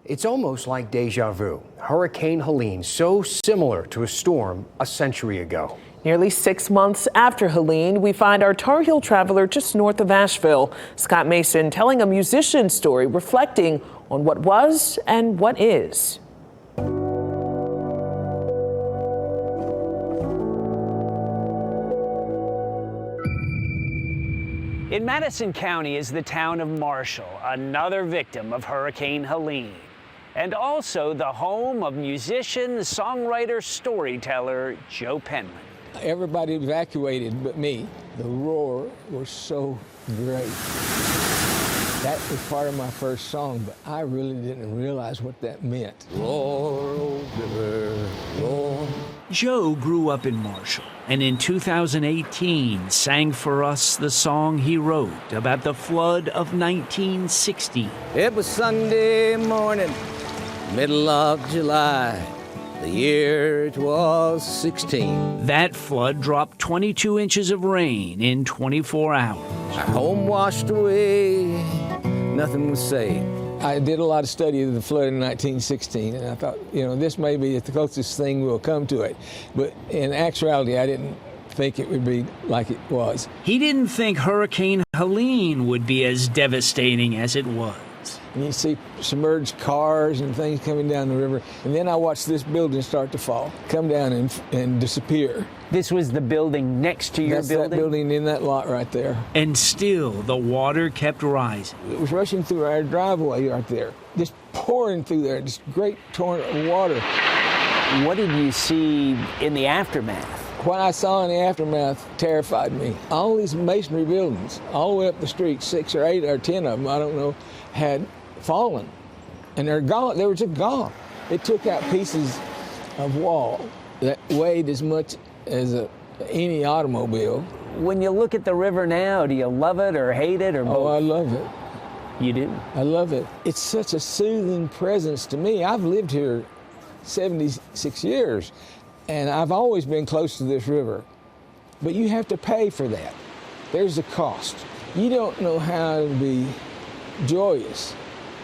It's almost like deja vu. Hurricane Helene, so similar to a storm a century ago. Nearly 6 months after Helene, we find our Tar Heel traveler just north of Asheville. Scott Mason telling a musician's story, reflecting on what was and what is. In Madison County is the town of Marshall, another victim of Hurricane Helene, and also the home of musician, songwriter, storyteller Joe Penland. Everybody evacuated but me. The roar was so great. That was part of my first song, but I really didn't realize what that meant. Roar, old river, roar. Joe grew up in Marshall, and in 2018 sang for us the song he wrote about the flood of 1960. It was Sunday morning, middle of July. The year it was 16. That flood dropped 22 inches of rain in 24 hours. Our home washed away, nothing was saved. I did a lot of study of the flood in 1916, and I thought, this may be the closest thing we'll come to it. But in actuality, I didn't think it would be like it was. He didn't think Hurricane Helene would be as devastating as it was. And you see submerged cars and things coming down the river. And then I watched this building start to fall, come down and disappear. This was the building next to your That's building? That building in that lot right there. And still, the water kept rising. It was rushing through our driveway right there, just pouring through there, just great torrent of water. What did you see in the aftermath? What I saw in the aftermath terrified me. All these masonry buildings, all the way up the street, 6 or 8 or 10 of them, I don't know, had fallen. And they're gone. They were just gone. It took out pieces of wall that weighed as much as any automobile. When you look at the river now, do you love it or hate it or both? Oh, I love it. You do? I love it. It's such a soothing presence to me. I've lived here 76 years, and I've always been close to this river. But you have to pay for that. There's a cost. You don't know how to be joyous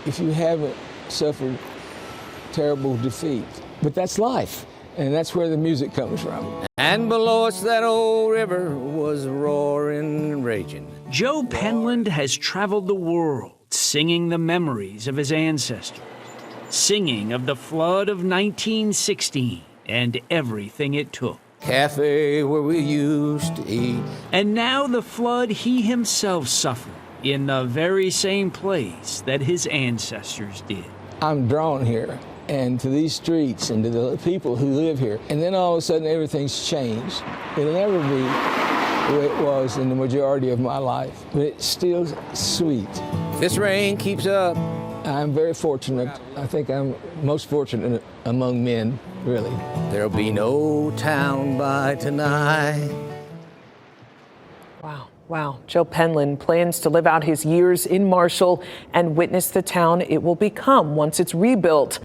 if you haven't suffered terrible defeat. But that's life, and that's where the music comes from. And below us that old river was roaring and raging. Joe Penland has traveled the world singing the memories of his ancestors, singing of the flood of 1916 and everything it took. Cafe where we used to eat. And now the flood he himself suffered in the very same place that his ancestors did. I'm drawn here and to these streets and to the people who live here. And then all of a sudden everything's changed. It'll never be the way it was in the majority of my life, but it's still sweet. If this rain keeps up, I'm very fortunate. I think I'm most fortunate among men, really. There'll be no town by tonight. Wow. Joe Penland plans to live out his years in Marshall and witness the town it will become once it's rebuilt.